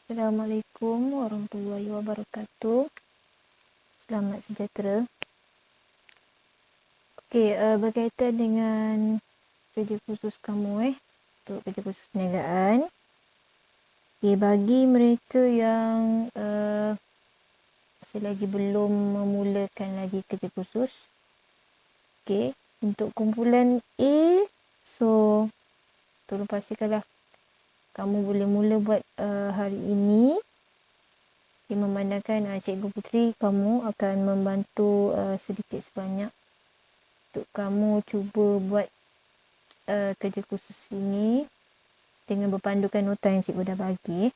Assalamualaikum warahmatullahi wabarakatuh. Selamat sejahtera. Okey, berkaitan dengan kerja khusus kamu untuk kerja khusus perniagaan. Okey, bagi mereka yang masih lagi belum memulakan lagi kerja khusus. Okey, untuk kumpulan A, so tolong pastikanlah kamu boleh mula buat hari ini. Okay, memandangkan Cikgu Putri kamu akan membantu sedikit sebanyak untuk kamu cuba buat kerja khusus ini dengan berpandukan nota yang cikgu dah bagi.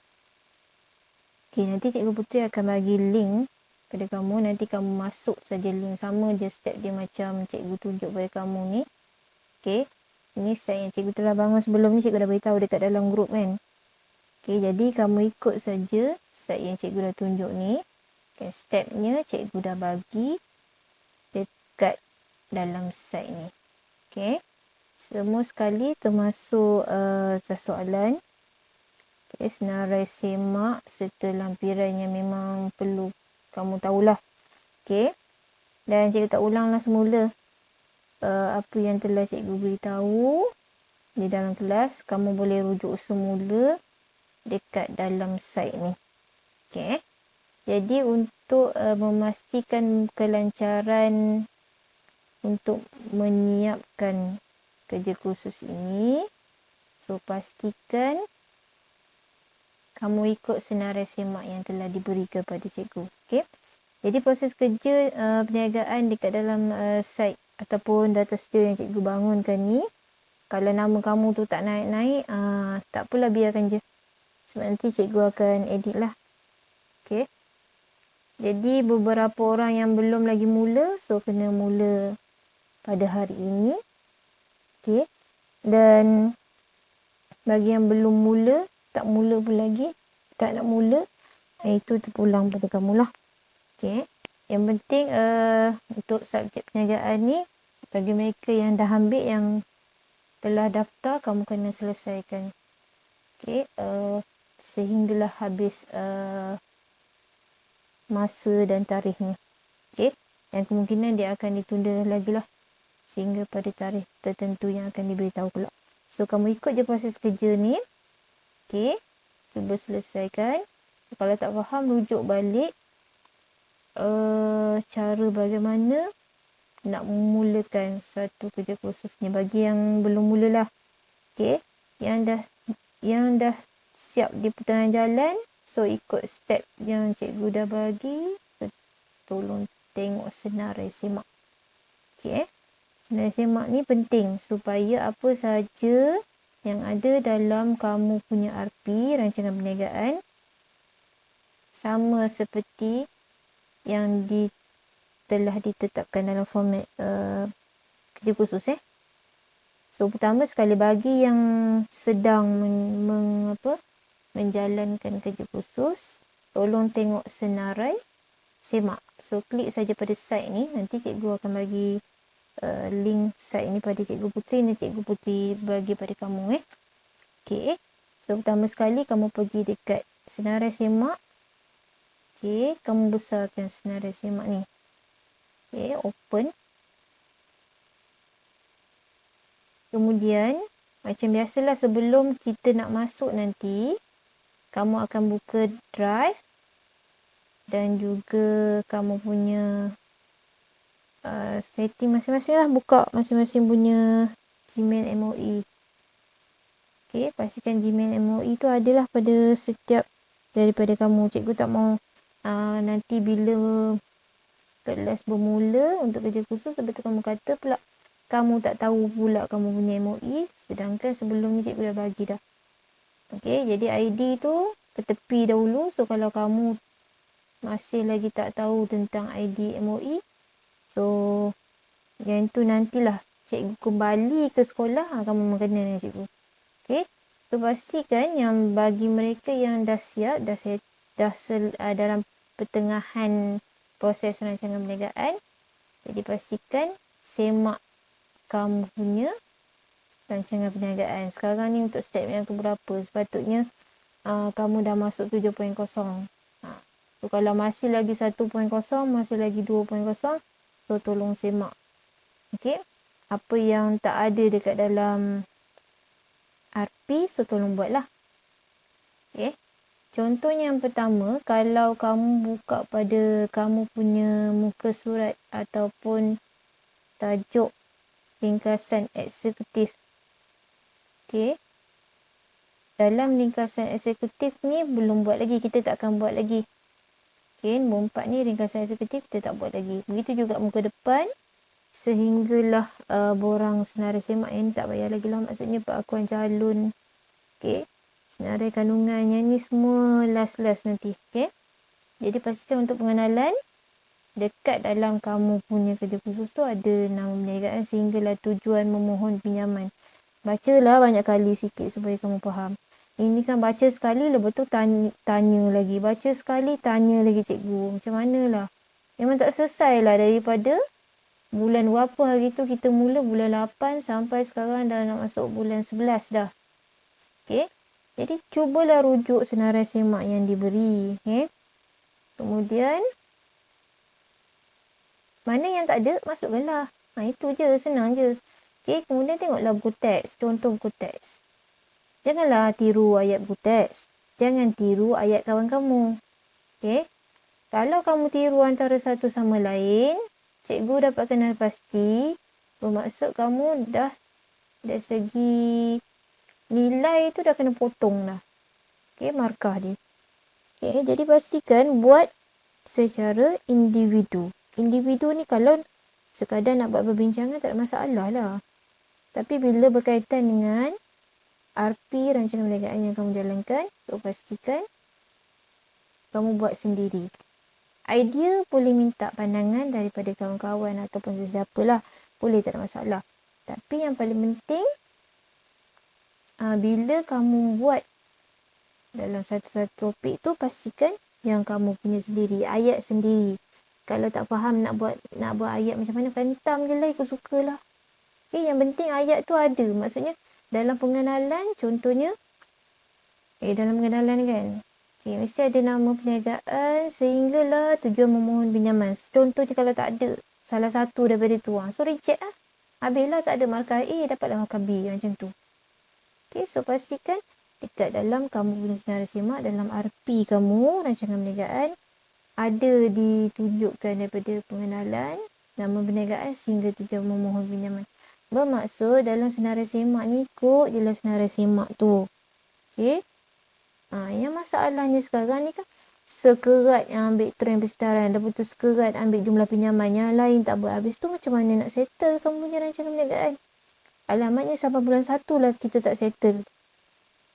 Okay, nanti Cikgu Putri akan bagi link pada kamu. Nanti kamu masuk saja link, sama je step dia macam cikgu tunjuk pada kamu ni. Okay, ini set yang cikgu telah bangun sebelum ni, cikgu dah beritahu dekat dalam grup kan. Okay, jadi kamu ikut saja set yang cikgu dah tunjuk ni. Okay, stepnya cikgu dah bagi dekat dalam set ni. Okay, semua sekali termasuk soalan. Okay, senarai semak serta lampiran yang memang perlu kamu tahulah. Okay, dan cikgu tak ulanglah semula apa yang telah cikgu beritahu di dalam kelas. Kamu boleh rujuk semula dekat dalam site ni. Okay, jadi untuk memastikan kelancaran untuk menyiapkan kerja khusus ini, so pastikan kamu ikut senarai semak yang telah diberi kepada cikgu. Okay, jadi proses kerja perniagaan dekat dalam site ataupun data studio yang cikgu bangunkan ni, kalau nama kamu tu tak naik-naik, tak apalah, biarkan je. Sebab nanti cikgu akan edit lah. Okay, jadi beberapa orang yang belum lagi mula, so kena mula pada hari ini. Okay, dan bagi yang belum mula, tak mula pun lagi, tak nak mula, itu terpulang pada kamulah. Okay, yang penting untuk subjek perniagaan ni, bagi mereka yang dah ambil, yang telah daftar, kamu kena selesaikan. Okay, sehinggalah habis masa dan tarikhnya. Okay, dan kemungkinan dia akan ditunda lagi lah sehingga pada tarikh tertentu yang akan diberitahu pula. So kamu ikut je proses kerja ni. Okay, cuba selesaikan. Kalau tak faham, rujuk balik cara bagaimana nak memulakan satu kerja khususnya. Bagi yang belum mulalah. Okay, yang dah siap di pertengahan jalan, so ikut step yang cikgu dah bagi. Tolong tengok senarai semak. Okay, senarai semak ni penting supaya apa saja yang ada dalam kamu punya RP, rancangan perniagaan, sama seperti yang telah ditetapkan dalam format kerja khusus. So pertama sekali, bagi yang sedang menjalankan kerja khusus, tolong tengok senarai semak. So klik saja pada site ni, nanti cikgu akan bagi link site ni pada Cikgu Putri, dan Cikgu Putri bagi pada kamu. Okay, so pertama sekali kamu pergi dekat senarai semak. Okay, kamu besarkan senarai semak ni. Okay, open. Kemudian, macam biasalah, sebelum kita nak masuk nanti, kamu akan buka drive dan juga kamu punya setting masing-masing lah. Buka masing-masing punya Gmail MOE. Okay, pastikan Gmail MOE tu adalah pada setiap daripada kamu. Cikgu tak mau nanti bila kelas bermula untuk kerja khusus, lepas tu kamu kata pula kamu tak tahu pula kamu punya MOE, sedangkan sebelum ni cikgu dah bagi dah. Okay, jadi ID tu ketepi dahulu. So kalau kamu masih lagi tak tahu tentang ID MOE, so yang tu nantilah cikgu kembali ke sekolah, kamu mengenal dengan cikgu. Okay, so pastikan yang bagi mereka yang dah siap, dalam pertengahan proses rancangan perniagaan, jadi pastikan semak kamu punya rancangan perniagaan. Sekarang ni untuk step yang keberapa, sepatutnya kamu dah masuk 7.0. So, kalau masih lagi 1.0, masih lagi 2.0, so tolong semak. Okey. Apa yang tak ada dekat dalam RP, so tolong buatlah. Okey. Contohnya yang pertama, kalau kamu buka pada kamu punya muka surat ataupun tajuk ringkasan eksekutif. Okey. Dalam ringkasan eksekutif ni belum buat lagi, kita tak akan buat lagi. Okey, nombor 4 ni ringkasan eksekutif kita tak buat lagi. Begitu juga muka depan. Sehinggalah borang senarai semak yang tak payah lagi lah. Maksudnya pengakuan calon. Okey. Senarai kandungan yang ni semua last nanti. Okey. Jadi pastikan untuk pengenalan. Dekat dalam kamu punya kerja khusus tu ada nama perniagaan sehinggalah tujuan memohon pinjaman. Bacalah banyak kali sikit supaya kamu faham. Ini kan baca sekali lepas tu tanya lagi. Baca sekali tanya lagi cikgu. Macam manalah. Memang tak selesai lah daripada bulan berapa hari tu kita mula bulan 8 sampai sekarang dah nak masuk bulan 11 dah. Okey. Jadi cubalah rujuk senarai semak yang diberi. Okey. Kemudian mana yang tak ada masukkanlah. Itu je, senang je. Okey, kemudian tengoklah buku teks, contoh buku teks. Janganlah tiru ayat buku teks. Jangan tiru ayat kawan kamu. Okey. Kalau kamu tiru antara satu sama lain, cikgu dapat kenal pasti, bermaksud kamu dah dari segi nilai tu dah kena potong dah. Okey, markah dia. Okey, jadi pastikan buat secara individu. Individu ni kalau sekadar nak buat perbincangan tak ada masalah lah. Tapi bila berkaitan dengan RP, rancangan perniagaan yang kamu jalankan, so pastikan kamu buat sendiri. Idea boleh minta pandangan daripada kawan-kawan ataupun sesiapa lah. Boleh, tak ada masalah. Tapi yang paling penting, bila kamu buat dalam satu-satu topik tu, pastikan yang kamu punya sendiri. Ayat sendiri. Kalau tak faham nak buat ayat macam mana, pentam je lah, ikut suka lah. Okay, yang penting ayat tu ada. Maksudnya, dalam pengenalan, contohnya, dalam pengenalan kan, mesti ada nama perniagaan sehinggalah tujuan memohon pinjaman. Contohnya kalau tak ada salah satu daripada tu, so reject lah. Habislah tak ada markah A, dapatlah markah B macam tu. Okay, so pastikan dekat dalam kamu punya senarai semak, dalam RP kamu, rancangan perniagaan, ada ditunjukkan daripada pengenalan, nama perniagaan sehingga tujuan memohon pinjaman. Bermaksud dalam senarai semak ni ikut je lah senarai semak tu. Okay. Yang masalahnya sekarang ni kan sekerat yang ambil trend persetaran, dah putus sekerat ambil jumlah pinjaman, yang lain tak berhabis tu macam mana nak settle kamu punya rancangan perniagaan? Alamatnya sampai bulan 1 lah kita tak settle.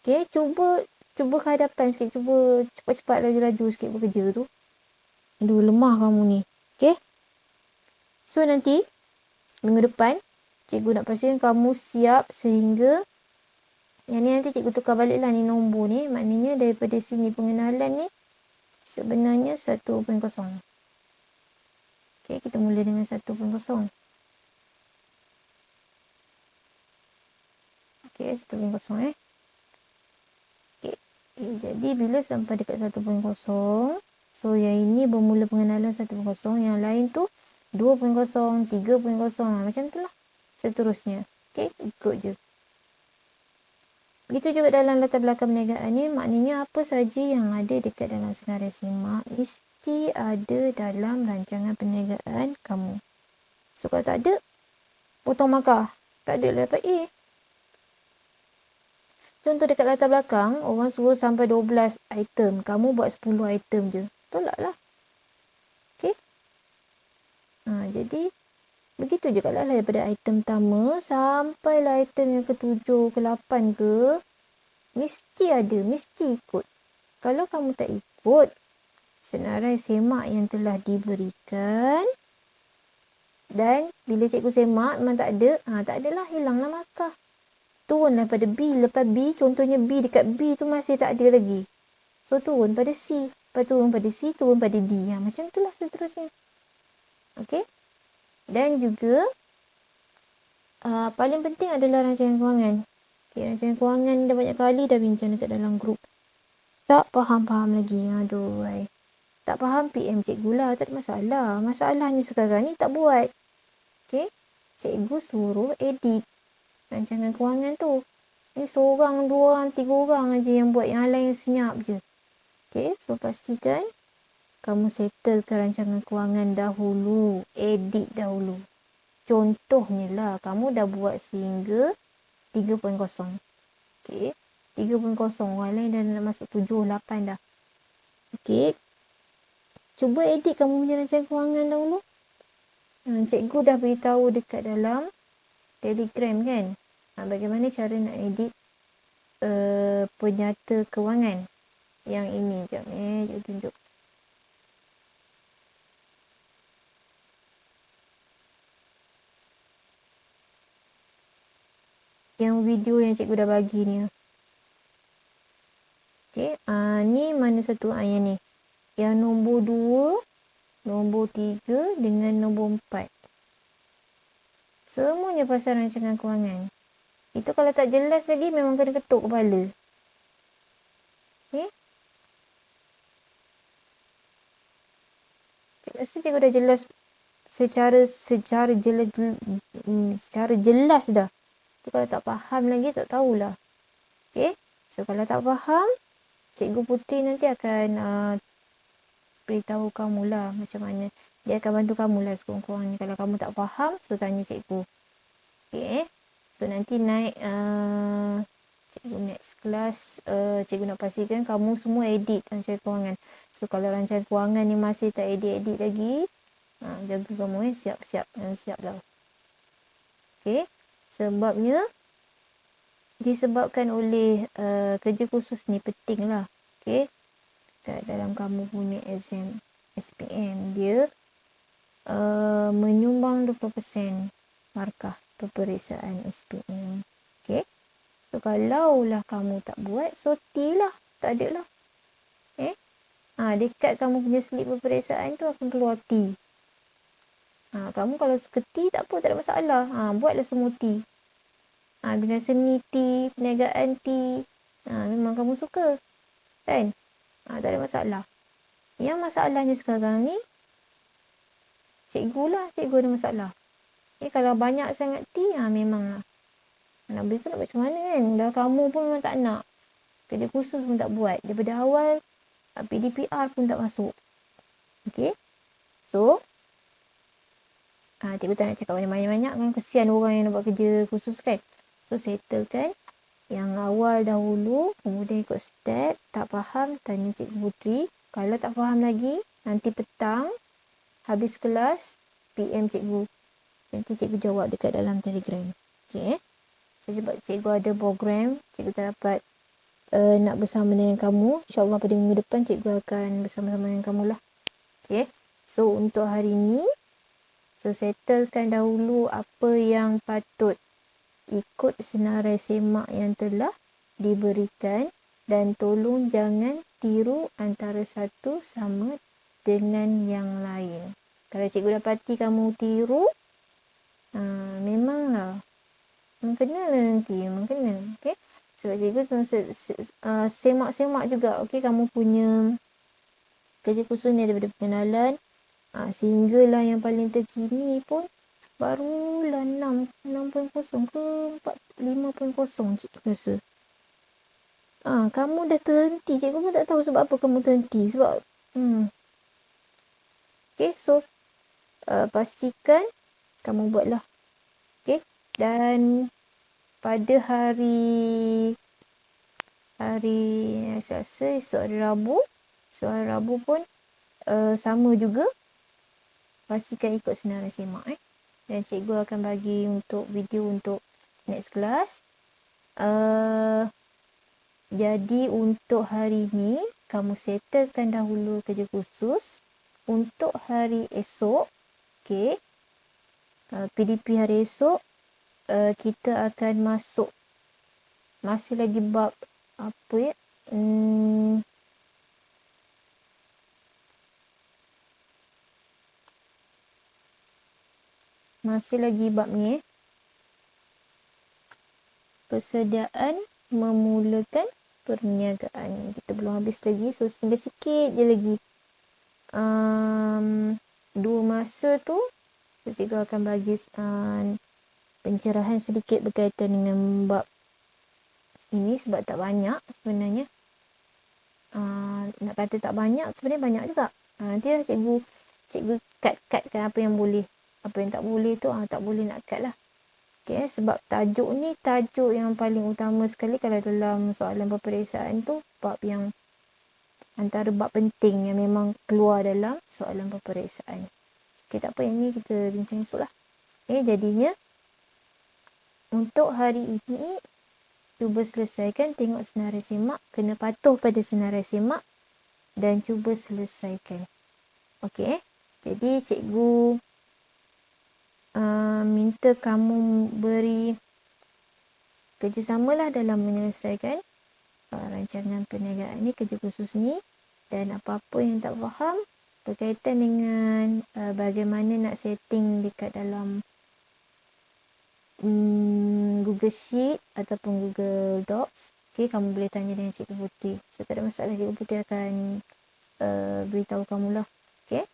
Okay, cuba ke hadapan sikit, cuba cepat-cepat laju-laju sikit bekerja tu. Aduh, lemah kamu ni. Okay. So nanti minggu depan cikgu nak pastikan kamu siap sehingga yang ni nanti cikgu tukar balik lah ni nombor ni. Maknanya daripada sini pengenalan ni sebenarnya 1.0. Okay, kita mula dengan 1.0. Okay, 1.0 Okay, jadi bila sampai dekat 1.0, so yang ini bermula pengenalan 1.0, yang lain tu 2.0, 3.0, macam tu lah. Seterusnya. Okay, ikut je. Begitu juga dalam latar belakang perniagaan ni, maknanya apa saja yang ada dekat dalam senarai semak mesti ada dalam rancangan perniagaan kamu. So kalau tak ada, potong markah. Tak ada lah dapat A. Contoh dekat latar belakang, orang suruh sampai 12 item. Kamu buat 10 item je. Tolak lah. Okay. Jadi, begitu juga lah daripada item pertama sampailah item yang ke-7, ke-8 ke, mesti ada, mesti ikut. Kalau kamu tak ikut senarai semak yang telah diberikan, dan bila cikgu semak memang tak ada, tak adalah, hilanglah markah. Turunlah pada B, lepas B, contohnya B dekat B tu masih tak ada lagi. So turun pada C, lepas turun pada C, turun pada D. Macam itulah seterusnya. Okay. Dan juga paling penting adalah rancangan kewangan. Okay, rancangan kewangan dah banyak kali dah bincang dekat dalam grup. Tak faham-faham lagi. Aduh, tak faham PM cikgu lah. Tak ada masalah. Masalahnya sekarang ni tak buat. Okay? Cikgu suruh edit rancangan kewangan tu. Ni seorang, dua orang, tiga orang aja yang buat. Yang lain senyap je. Okay? So, pastikan kamu settlekan rancangan kewangan dahulu. Edit dahulu. Contohnya lah, kamu dah buat sehingga 3.0. Okay? 3.0. Orang lain dah nak masuk 7, 8 dah. Okay? Cuba edit kamu punya rancangan kewangan dahulu. Cikgu dah beritahu dekat dalam Telegram kan. Bagaimana cara nak edit penyata kewangan. Yang ini. Sekejap cikgu tunjuk. Yang video yang cikgu dah bagi ni. Okay. Ni mana satu yang ni. Yang nombor 2, nombor 3 dengan nombor 4. Semuanya pasal rancangan kewangan. Itu kalau tak jelas lagi memang kena ketuk kepala. Okay. Rasa cikgu dah jelas secara jelas dah. Tu kalau tak faham lagi tak tahulah. Okay. So kalau tak faham, Cikgu Putri nanti akan beritahu kamu lah macam mana. Dia akan bantu kamu lah sekurang-kurangnya. Kalau kamu tak faham, so tanya cikgu. Okay. So nanti naik cikgu next class. Cikgu nak pastikan kamu semua edit rancangan kewangan. So kalau rancangan kewangan ni masih tak edit-edit lagi, jaga kamu siap-siap. Siap lah. Okay. Sebabnya disebabkan oleh kerja khusus ni penting lah. Okay. Kat dalam kamu punya exam SPM, dia menyumbang 20% markah peperiksaan SPM. Okay. So, kalau lah kamu tak buat, so T lah. Tak ada lah. Okay. Dekat kamu punya slip peperiksaan tu akan keluar T. Kamu kalau suka T, tak apa, tak ada masalah. Buatlah semua T. Bidang seni T, perniagaan T. Memang kamu suka. Kan? Tak ada masalah. Yang masalahnya sekarang ni, cikgu ada masalah. Kalau banyak sangat T, memang lah. Nak beli tu nak macam mana kan? Dah kamu pun memang tak nak. Kerja khusus pun tak buat. Daripada awal, PDPR pun tak masuk. Okay? So, cikgu tak nak cakap banyak-banyak kan. Kesian orang yang nak buat kerja khusus kan. So, settlekan yang awal dahulu. Kemudian ikut step. Tak faham, tanya Cikgu Putri. Kalau tak faham lagi, nanti petang, habis kelas, PM cikgu. Nanti cikgu jawab dekat dalam Telegram. Okay. Sebab cikgu ada program, cikgu tak dapat nak bersama dengan kamu. InsyaAllah pada minggu depan, cikgu akan bersama-sama dengan kamu lah. Okay. So, untuk hari ni, settlekan dahulu apa yang patut ikut senarai semak yang telah diberikan dan tolong jangan tiru antara satu sama dengan yang lain. Kalau cikgu dapati kamu tiru, memanglah kena lah nanti. Memang kena. Okay? Sebab cikgu semak-semak juga. Okay, kamu punya kerja khusus ni daripada pengenalan sehinggalah yang paling terkini pun barulah 6.0 ke 5.0 cikgu rasa. Kamu dah terhenti. Cikgu pun tak tahu sebab apa kamu terhenti. Sebab okay, so pastikan kamu buatlah. Okay. Dan pada hari Selasa, esok hari Rabu. So hari Rabu pun sama juga. Pastikan ikut senarai semak. Dan cikgu akan bagi untuk video untuk next class. Jadi untuk hari ni, kamu settlekan dahulu kerja khusus. Untuk hari esok, okay, PDP hari esok, kita akan masuk. Masih lagi bab apa ya? Masih lagi bab ni. Persediaan memulakan perniagaan. Kita belum habis lagi. So, tinggal sikit je lagi. 2 masa tu, cikgu akan bagi pencerahan sedikit berkaitan dengan bab ini sebab tak banyak sebenarnya. Nak kata tak banyak, sebenarnya banyak juga. Nantilah cikgu cut-cutkan apa yang boleh. Apa yang tak boleh tu, tak boleh nak cut lah. Okay, sebab tajuk ni tajuk yang paling utama sekali kalau dalam soalan peperiksaan tu, bab yang antara bab penting yang memang keluar dalam soalan peperiksaan. Okay, tak apa, yang ni kita bincang esok lah. Okay, jadinya untuk hari ini, cuba selesaikan, tengok senarai semak, kena patuh pada senarai semak dan cuba selesaikan. Okey, jadi cikgu minta kamu beri kerjasamalah dalam menyelesaikan rancangan perniagaan ni, kerja khusus ni, dan apa-apa yang tak faham berkaitan dengan bagaimana nak setting dekat dalam Google Sheet ataupun Google Docs. Okay, kamu boleh tanya dengan Cikgu Putri. So, tak ada masalah, Cikgu Putri akan beritahu kamu lah. Okay.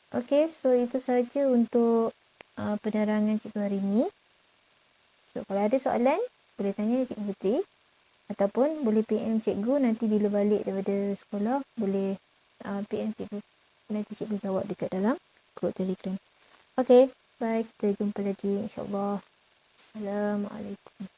Okay, so itu saja untuk penerangan cikgu hari ini. So, kalau ada soalan, boleh tanya Cikgu Putri. Ataupun boleh PM cikgu nanti bila balik daripada sekolah. Boleh PM cikgu. Nanti cikgu jawab dekat dalam grup Telegram. Okay, bye. Kita jumpa lagi insyaAllah. Assalamualaikum.